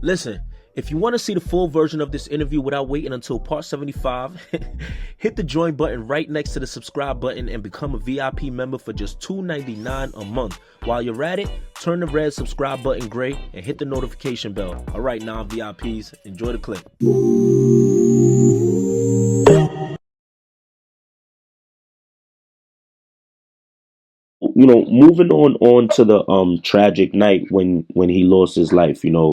Listen, if you want to see the full version of this interview without waiting until part 75, hit the join button right next to the subscribe button and become a VIP member for just $2.99 a month. While you're at it, turn the red subscribe button gray and hit the notification bell. All right, non-VIPs, enjoy the clip. You know, moving on to the tragic night when he lost his life. You know,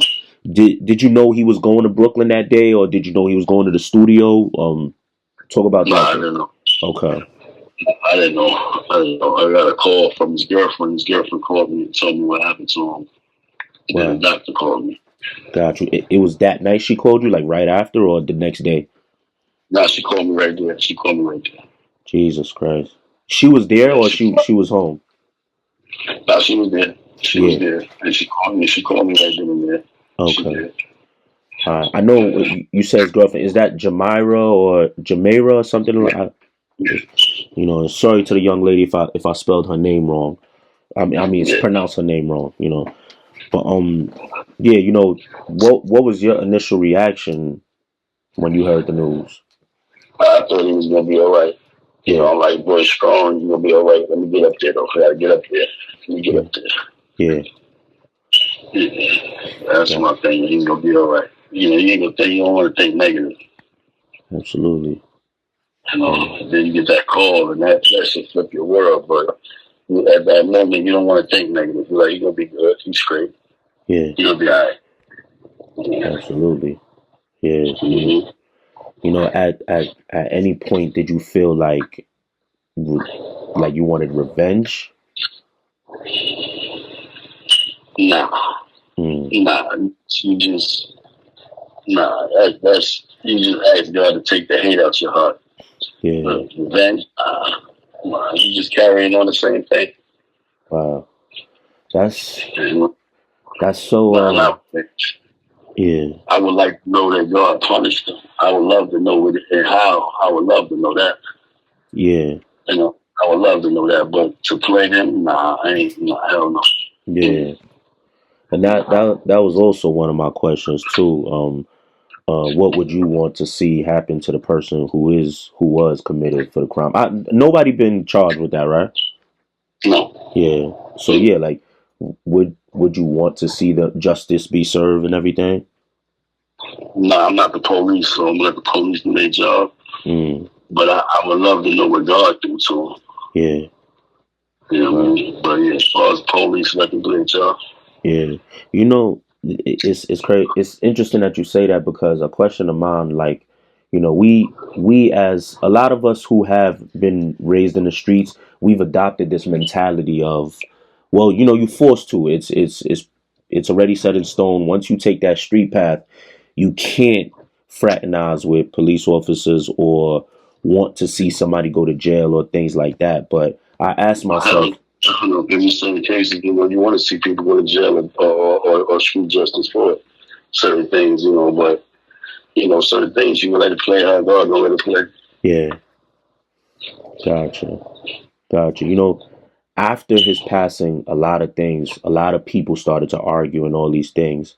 did you know he was going to Brooklyn that day, or did you know he was going to the studio? Talk about Nah, that. I didn't know. Okay. I didn't know. I got a call from his girlfriend. His girlfriend called me and told me what happened to him. And then the doctor called me. Got you. It was that night she called you, like right after, or the next day? Nah, she called me right there. She called me right there. Jesus Christ. She was there, or she was home? Nah, she was there. She was there, and she called me. She called me right then and there. Okay. I know you said his girlfriend. Is that Jamira or Jamira or something like that? You know, sorry to the young lady if I spelled her name wrong. I mean, it's pronounced her name wrong. You know, but yeah. You know, what was your initial reaction when you heard the news? I thought he was gonna be all right. You know, I'm like, boy, strong. You're gonna be all right. Let me get up there, though. I gotta get up there. Let me get up there. Yeah. That's my thing. He's gonna be all right. You know, you ain't gonna think. You don't want to think negative. Absolutely. You know, then you get that call, and that should flip your world. But at that moment, you don't want to think negative. You're like, you're gonna be good. He's straight. Yeah. You're gonna be all right. Absolutely. Yeah. You know, at any point did you feel like you wanted revenge? Nah. You just that's you just ask God to take the hate out your heart. Yeah. Revenge. You just carrying on the same thing. Wow. That's so. Yeah. I would like to know that God punished them. I would love to know it and how. I would love to know that. Yeah. You know, I would love to know that. But to play him, nah, I ain't. Nah, hell no. Yeah. And that was also one of my questions too. What would you want to see happen to the person who was committed for the crime? Nobody been charged with that, right? No. Yeah. So yeah, like, would you want to see the justice be served and everything? Nah, I'm not the police, so I'm gonna let the police do their job. But I would love to know what God do to him. Yeah. You know what I mean? But yeah, as far as police, let them do their job. Yeah. You know, it's crazy. It's interesting that you say that, because a question of mine, like, you know, we as a lot of us who have been raised in the streets, we've adopted this mentality of, well, you know, you forced to. It's already set in stone. Once you take that street path, you can't fraternize with police officers or want to see somebody go to jail or things like that. But I asked myself, I don't know. In certain cases, you know, you want to see people go to jail or street justice for certain things, you know. But you know, certain things you can let it play how God gonna let it play. Yeah. Gotcha. You know, after his passing, a lot of people started to argue and all these things.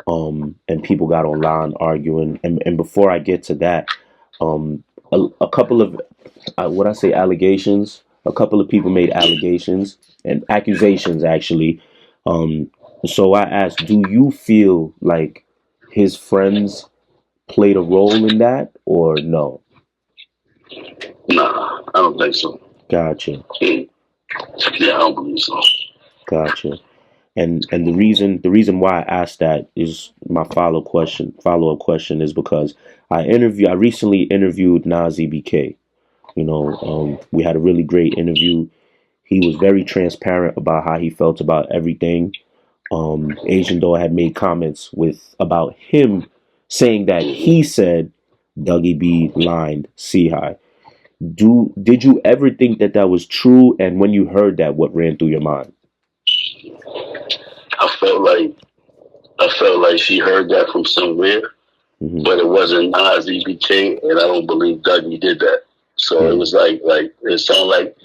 And people got online arguing. And before I get to that, a couple of, what I say, allegations, a couple of people made allegations and accusations, actually. So I asked, do you feel like his friends played a role in that, or no? Nah, I don't think so. Gotcha. Yeah, I don't believe so. Gotcha. And the reason why I asked that is my follow up question is because I recently interviewed Nas EBK. You know, we had a really great interview. He was very transparent about how he felt about everything. Asian Doll had made comments about him, saying that he said Dougie B lined C High. Did you ever think that was true? And when you heard that, what ran through your mind? I felt like she heard that from somewhere, but it wasn't Nas EBK, and I don't believe Dougie did that. So it was like it sounded like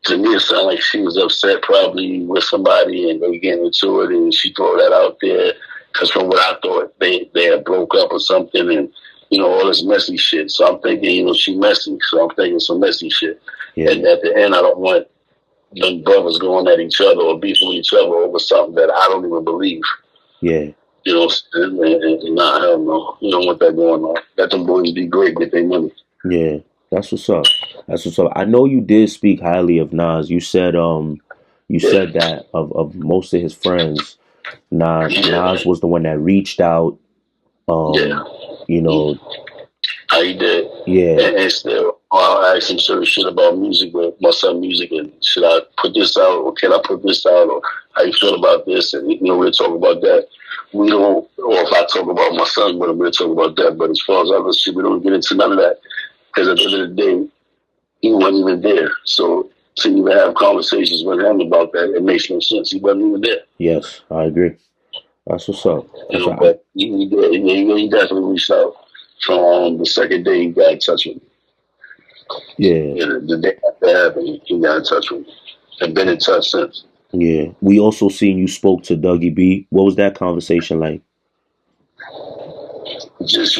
to me it sounded like she was upset probably with somebody and they getting into it, and she threw that out there Because from what I thought, they had broke up or something, and all this messy shit. So I'm thinking, she messy. So I'm thinking some messy shit. Yeah. And at the end, I don't want the brothers going at each other or beefing with each other over something that I don't even believe. Yeah. Nah, hell no. You don't want that going on. Let them boys be great, get their money. Yeah, that's what's up. That's what's up. I know you did speak highly of Nas. You said that of most of his friends, Nas was the one that reached out. How he did. Yeah. And still, I'll ask him certain shit about music, with my son music, and should I put this out, or can I put this out, or how you feel about this, and we'll talk about that. We don't, or if I talk about my son, we'll talk about that. But as far as other shit, we don't get into none of that, because at the end of the day, he wasn't even there. So to even have conversations with him about that, it makes no sense. He wasn't even there. Yes, I agree. That's what's up. But he definitely reached out. From the second day he got in touch with me. Yeah. The day after that happened, he got in touch with me. I've been in touch since. Yeah. We also seen you spoke to Dougie B. What was that conversation like? Just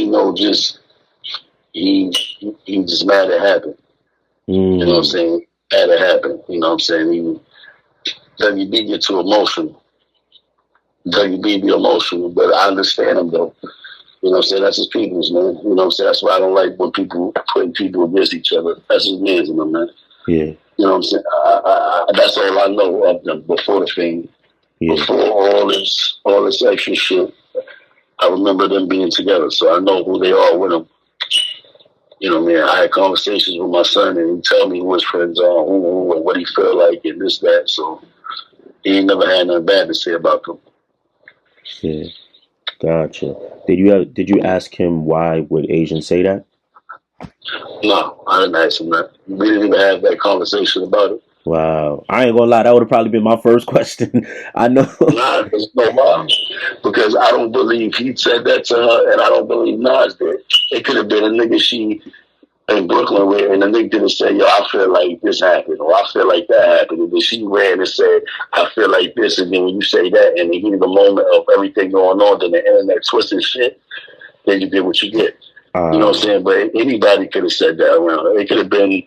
he just mad it happened. You know what I'm saying? Mad it happened. You know what I'm saying? Dougie B get too emotional. Dougie B be emotional, but I understand him though. You know what I'm saying? That's his people's, man. You know what I'm saying? That's why I don't like when people putting people against each other. That's his man's, man. Yeah. You know what I'm saying? That's all I know of them before the fame. Yeah. Before all this extra shit, I remember them being together, so I know who they are with them. You know what I mean? I had conversations with my son, and he tell me who his friends are, who and what he feel like, and this, that. So he ain't never had nothing bad to say about them. Yeah. Gotcha. Did you ask him why would Asian say that? No, I didn't ask him that. We didn't even have that conversation about it. Wow. I ain't gonna lie, that would have probably been my first question. I know. Nah, there's no problem. Because I don't believe he said that to her, and I don't believe Nas did. It could have been a nigga she in Brooklyn with, and the nigga didn't say, yo, I feel like this happened, or I feel like that happened. And then she ran and said, I feel like this. And then when you say that, and the heat of the moment of everything going on, then the internet twisting shit, then you get what you get. You know what I'm saying? But anybody could have said that around. It could have been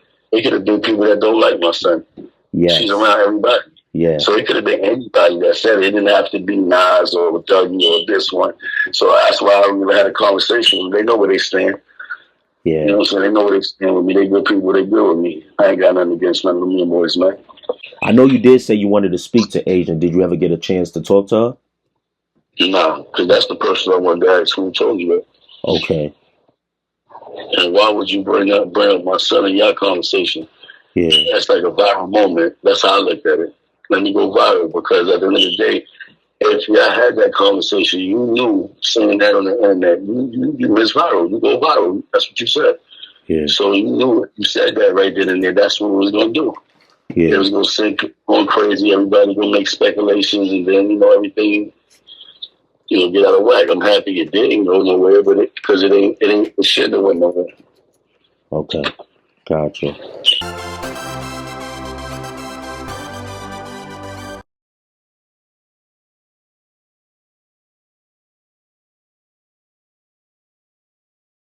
people that don't like my son. Yes. She's around everybody. Yeah. So it could have been anybody that said it. It didn't have to be Nas or Dougie or this one. So that's why I really had a conversation with them. They know where they stand. Yeah. You know what I'm saying? They know where they stand with me. They good people. They good with me. I ain't got nothing against none of them young boys, man. I know you did say you wanted to speak to Asian. Did you ever get a chance to talk to her? No, because that's the person I wanted to ask who told you that. Okay. And why would you bring up my son in your conversation? Yeah. That's like a viral moment. That's how I looked at it. Let me go viral, because at the end of the day, if y'all had that conversation, you knew saying that on the internet, you miss viral. You go viral. That's what you said. Yeah. So you knew it. You said that right then and there. That's what we was going to do. Yeah. It was going to sink, going crazy. Everybody going to make speculations, and then, everything, get out of whack. I'm happy it didn't go nowhere, but it shouldn't have went nowhere. Okay. Gotcha.